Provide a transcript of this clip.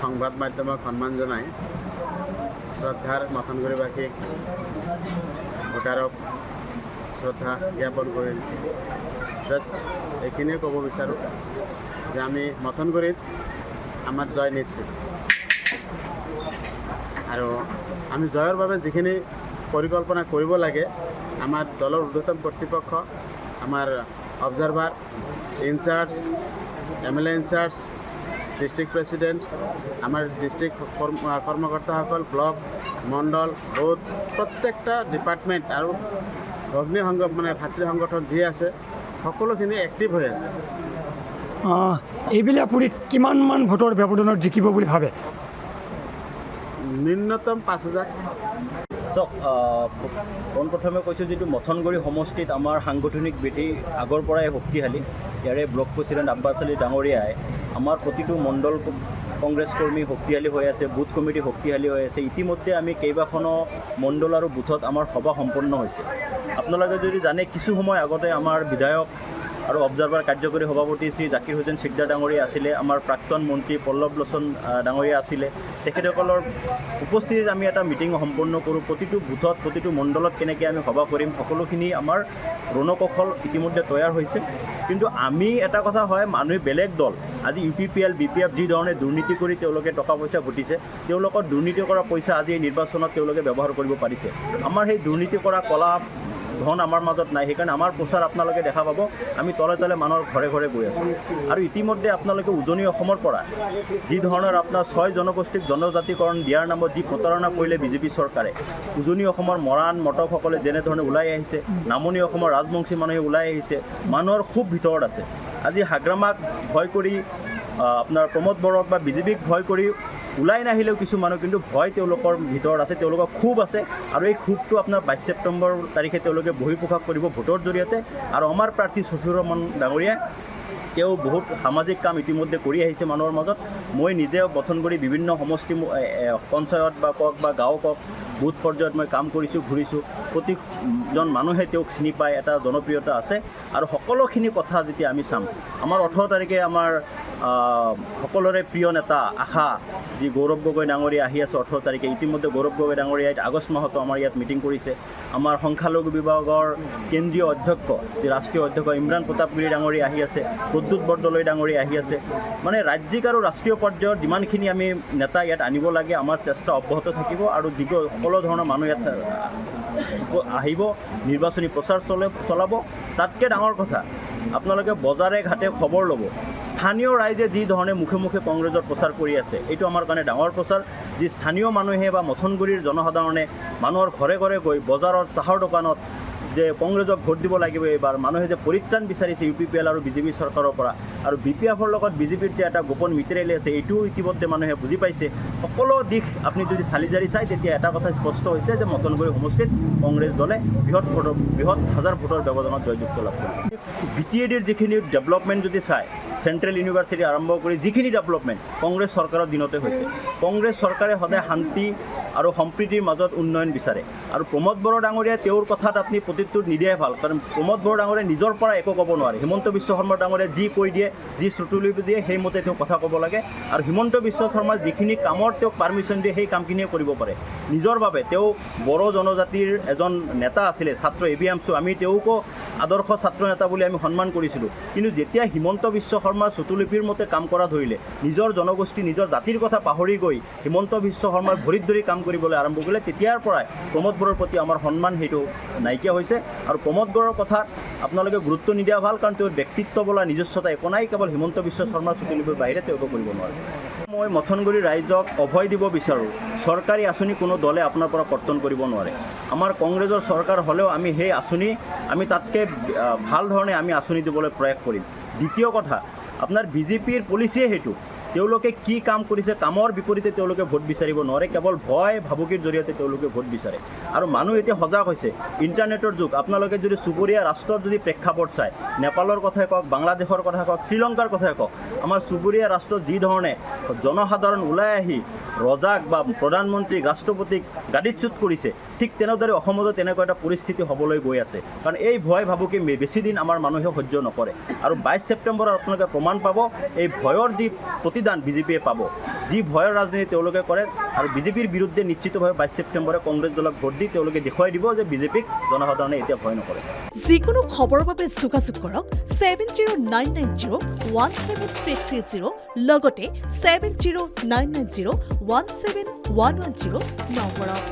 সংবাদ মাধ্যমক সন্মান জনাই শ্ৰদ্ধাৰ মথনগুৰিবাসী ভোটাৰক শ্ৰদ্ধা জ্ঞাপন কৰি জাষ্ট এইখিনিয়ে ক'ব বিচাৰোঁ যে আমি মথনগুৰিত আমাৰ জয় নিশ্চিত আৰু আমি জয়ৰ বাবে যিখিনি পৰিকল্পনা কৰিব লাগে আমাৰ দলৰ ঊৰ্ধ্বতন কৰ্তৃপক্ষ আমাৰ observer incharge MLA incharge district president আমাৰ ডিষ্ট্ৰিক্ট কৰ্মকৰ্তাসকল ব্লক মণ্ডল বুথ প্ৰত্যেকটা ডিপাৰ্টমেণ্ট আৰু অগ্নি ভাতৃ সংগঠন যি আছে সকলোখিনি এক্টিভ হৈ আছে। এইবিলাক পুৰীত কিমানমান ভোটৰ ব্যৱধানত জিকিব বুলি ভাবে? ন্যূনতম 5,000। চাওক, পোনপ্ৰথমে কৈছোঁ যিটো মথনগুৰি সমষ্টিত আমাৰ সাংগঠনিক ভেটি আগৰ পৰাই শক্তিশালী। ইয়াৰে ব্লক প্ৰেচিডেণ্ট আব্বাছ আলী ডাঙৰীয়াই আমাৰ প্ৰতিটো মণ্ডল কংগ্ৰেছ কৰ্মী শক্তিশালী হৈ আছে, বুথ কমিটি শক্তিশালী হৈ আছে। ইতিমধ্যে আমি কেইবাখনো মণ্ডল আৰু বুথত আমাৰ সভা সম্পন্ন হৈছে। আপোনালোকে যদি জানে, কিছু সময় আগতে আমাৰ বিধায়ক আৰু অবজাৰভাৰ কাৰ্যকৰী সভাপতি শ্ৰী জাকিৰ হুছেইন চিকদাৰ ডাঙৰীয়া আছিলে, আমাৰ প্ৰাক্তন মন্ত্ৰী পল্লৱ লোচন ডাঙৰীয়া আছিলে। তেখেতসকলৰ উপস্থিতিত আমি এটা মিটিং সম্পন্ন কৰোঁ। প্ৰতিটো বুথত প্ৰতিটো মণ্ডলত কেনেকৈ আমি সভা কৰিম সকলোখিনি আমাৰ ৰণকৌশল ইতিমধ্যে তৈয়াৰ হৈছে। কিন্তু আমি এটা কথা হয়, মানুহে বেলেগ দল আজি UPPL BPF যি ধৰণে দুৰ্নীতি কৰি তেওঁলোকে টকা পইচা ঘটিছে, তেওঁলোকৰ দুৰ্নীতি কৰা পইচা আজি এই নিৰ্বাচনত তেওঁলোকে ব্যৱহাৰ কৰিব পাৰিছে। আমাৰ সেই দুৰ্নীতি কৰা কলা ধন আমাৰ মাজত নাই। সেইকাৰণে আমাৰ প্ৰচাৰ আপোনালোকে দেখা পাব, আমি তলে তলে মানুহৰ ঘৰে ঘৰে গৈ আছোঁ। আৰু ইতিমধ্যে আপোনালোকে উজনি অসমৰ পৰা যি ধৰণৰ আপোনাৰ 6 জনগোষ্ঠীক জনজাতিকৰণ দিয়াৰ নামত যি প্ৰতাৰণা কৰিলে বিজেপি চৰকাৰে, উজনি অসমৰ মৰাণ মটকসকলে যেনেধৰণে ওলাই আহিছে, নামনি অসমৰ ৰাজবংশী মানুহে ওলাই আহিছে, মানুহৰ খুব ভিতৰত আছে। আজি হাগ্ৰামাক ভয় কৰি আপোনাৰ প্ৰমোদ বড়োক বা বিজেপিক ভয় কৰি ওলাই নাহিলেও কিছু মানুহ কিন্তু ভয় তেওঁলোকৰ ভিতৰত আছে, তেওঁলোকৰ ক্ষোভ আছে। আৰু এই ক্ষোভটো আপোনাৰ 22 ছেপ্টেম্বৰ তাৰিখে তেওঁলোকে বহিঃপ্ৰকাশ কৰিব ভোটৰ জৰিয়তে। আৰু আমাৰ প্ৰাৰ্থী শফিউৰ ৰহমান ডাঙৰীয়া তেওঁ বহুত সামাজিক কাম ইতিমধ্যে কৰি আহিছে মানুহৰ মাজত। মই নিজে মথনগুৰি বিভিন্ন সমষ্টি পঞ্চায়ত বা কওক বা গাঁও কওক বুথ পৰ্যায়ত মই কাম কৰিছোঁ, ঘূৰিছোঁ। প্ৰতিজন মানুহে তেওঁক চিনি পায়, এটা জনপ্ৰিয়তা আছে। আৰু সকলোখিনি কথা যেতিয়া আমি চাম, আমাৰ 18 তাৰিখে আমাৰ সকলোৰে প্ৰিয় নেতা আশা যি গৌৰৱ গগৈ ডাঙৰীয়া আহি আছে 18 তাৰিখে। ইতিমধ্যে গৌৰৱ গগৈ ডাঙৰীয়াই আগষ্ট মাহতো আমাৰ ইয়াত মিটিং কৰিছে। আমাৰ সংখ্যালঘু বিভাগৰ কেন্দ্ৰীয় অধ্যক্ষ যি ৰাষ্ট্ৰীয় অধ্যক্ষ ইমৰান প্ৰতাপগিৰি ডাঙৰীয়া আহি আছে, প্ৰদ্যুৎ বৰদলৈ ডাঙৰীয়া আহি আছে। মানে ৰাজ্যিক আৰু ৰাষ্ট্ৰীয় পৰ্যায়ত যিমানখিনি আমি নেতা ইয়াত আনিব লাগে আমাৰ চেষ্টা অব্যাহত থাকিব। আৰু সকলো ধৰণৰ মানুহ ইয়াত আহিব, নিৰ্বাচনী প্ৰচাৰ চলাব। তাতকৈ ডাঙৰ কথা, আপোনালোকে বজাৰে ঘাটে খবৰ ল'ব, স্থানীয় ৰাইজে যি ধৰণে মুখে মুখে কংগ্ৰেছৰ প্ৰচাৰ কৰি আছে, এইটো আমাৰ কাৰণে ডাঙৰ প্ৰচাৰ। যি স্থানীয় মানুহে বা মথনগুৰিৰ জনসাধাৰণে মানুহৰ ঘৰে ঘৰে গৈ বজাৰত চাহৰ দোকানত যে কংগ্ৰেছক ভোট দিব লাগিব এইবাৰ, মানুহে যে পৰিত্ৰাণ বিচাৰিছে UPPL আৰু বিজেপি চৰকাৰৰ পৰা, আৰু BPFৰ লগত বিজেপিৰ যে এটা গোপন মিত্ৰালি আছে, এইটোও ইতিমধ্যে মানুহে বুজি পাইছে। সকলো দিশ আপুনি যদি চালি জাৰি চায়, তেতিয়া এটা কথা স্পষ্ট হৈছে যে মথনগুৰি সমষ্টিত কংগ্ৰেছ দলে বৃহৎ হাজাৰ ভোটৰ ব্যৱধানত জয়যুক্ত লাভ কৰিব। BTADৰ যিখিনি ডেভেলপমেণ্ট যদি চায়, চেণ্ট্ৰেল ইউনিভাৰ্চিটি আৰম্ভ কৰি যিখিনি ডেভেলপমেণ্ট কংগ্ৰেছ চৰকাৰৰ দিনতে হৈছে। কংগ্ৰেছ চৰকাৰে সদায় শান্তি আৰু সম্প্ৰীতিৰ মাজত উন্নয়ন বিচাৰে। আৰু প্ৰমোদ বড়ো ডাঙৰীয়া তেওঁৰ কথাত আপুনি প্ৰতিটোত নিদিয়াই ভাল, কাৰণ প্ৰমোদ বড়ো ডাঙৰীয়া নিজৰ পৰা একো ক'ব নোৱাৰে। হিমন্ত বিশ্ব শৰ্মা ডাঙৰীয়া যি কৈ দিয়ে, যি শ্ৰুতলিপি দিয়ে, সেইমতে তেওঁ কথা ক'ব লাগে। আৰু হিমন্ত বিশ্ব শৰ্মাই যিখিনি কামৰ তেওঁক পাৰ্মিশ্যন দিয়ে সেই কামখিনিয়ে কৰিব পাৰে নিজৰ বাবে। তেওঁ বড়ো জনজাতিৰ এজন নেতা আছিলে, ছাত্ৰ ABM আমি তেওঁকো আদৰ্শ ছাত্ৰ নেতা বুলি আমি সন্মান কৰিছিলোঁ। কিন্তু যেতিয়া হিমন্ত বিশ্ব শৰ্মাৰ শ্ৰুতলিপিৰ মতে কাম কৰা ধৰিলে, নিজৰ জনগোষ্ঠী নিজৰ জাতিৰ কথা পাহৰি গৈ হিমন্ত বিশ্ব শৰ্মাৰ ভৰিত ধৰি কাম কৰিবলৈ আৰম্ভ কৰিলে, তেতিয়াৰ পৰাই প্ৰমোদ বড়োৰ প্ৰতি আমাৰ সন্মান সেইটো নাইকিয়া হৈছে। আৰু প্ৰমোদ বড়োৰ কথাত আপোনালোকে গুৰুত্ব নিদিয়া ভাল, কাৰণ তেওঁৰ ব্যক্তিত্ব বোলা নিজস্বতা একো নাই, কেৱল হিমন্ত বিশ্ব শৰ্মাৰ শ্ৰুতলিপিৰ বাহিৰে তেওঁ একো কৰিব নোৱাৰে। মই মথনগুৰি ৰাইজক অভয় দিব বিচাৰোঁ, চৰকাৰী আঁচনি কোনো দলে আপোনাৰ পৰা কৰ্তন কৰিব নোৱাৰে। আমাৰ কংগ্ৰেছৰ চৰকাৰ হ'লেও আমি সেই আঁচনি আমি তাতকৈ ভাল ধৰণে আমি আঁচনি দিবলৈ প্ৰয়াস কৰিম। দ্বিতীয় কথা, আপোনাৰ বিজেপিৰ পলিচিয়ে সেইটো, তেওঁলোকে কি কাম কৰিছে, কামৰ বিপৰীতে তেওঁলোকে ভোট বিচাৰিব নোৱাৰে, কেৱল ভয় ভাবুকিৰ জৰিয়তে তেওঁলোকে ভোট বিচাৰে। আৰু মানুহ এতিয়া সজাগ হৈছে, ইণ্টাৰনেটৰ যুগ। আপোনালোকে যদি চুবুৰীয়া ৰাষ্ট্ৰৰ যদি প্ৰেক্ষাপট চায়, নেপালৰ কথাই কওক, বাংলাদেশৰ কথা কওক, শ্ৰীলংকাৰ কথাই কওক, আমাৰ চুবুৰীয়া ৰাষ্ট্ৰত যি ধৰণে জনসাধাৰণ ওলাই আহি ৰজাক বা প্ৰধানমন্ত্ৰীক ৰাষ্ট্ৰপতিক গাদীচ্যুত কৰিছে, ঠিক তেনেদৰে অসমতো তেনেকুৱা এটা পৰিস্থিতি হ'বলৈ গৈ আছে। কাৰণ এই ভয় ভাবুকি বেছিদিন আমাৰ মানুহে সহ্য নকৰে। আৰু 22 ছেপ্টেম্বৰত আপোনালোকে প্ৰমাণ পাব এই ভয়ৰ যি প্ৰতিদান বিজেপিয়ে পাব। যি ভয়ৰ ৰাজনীতি তেওঁলোকে কৰে আৰু বিজেপিৰ বিৰুদ্ধে নিশ্চিতভাৱে 22 ছেপ্টেম্বৰে কংগ্ৰেছ দলক ভোট দি তেওঁলোকে দেখুৱাই দিব যে বিজেপিক জনসাধাৰণে এতিয়া ভয় নকৰে। যিকোনো খবৰৰ বাবে যোগাযোগ কৰক 7099017330 লগতে 7099017110 নম্বৰত।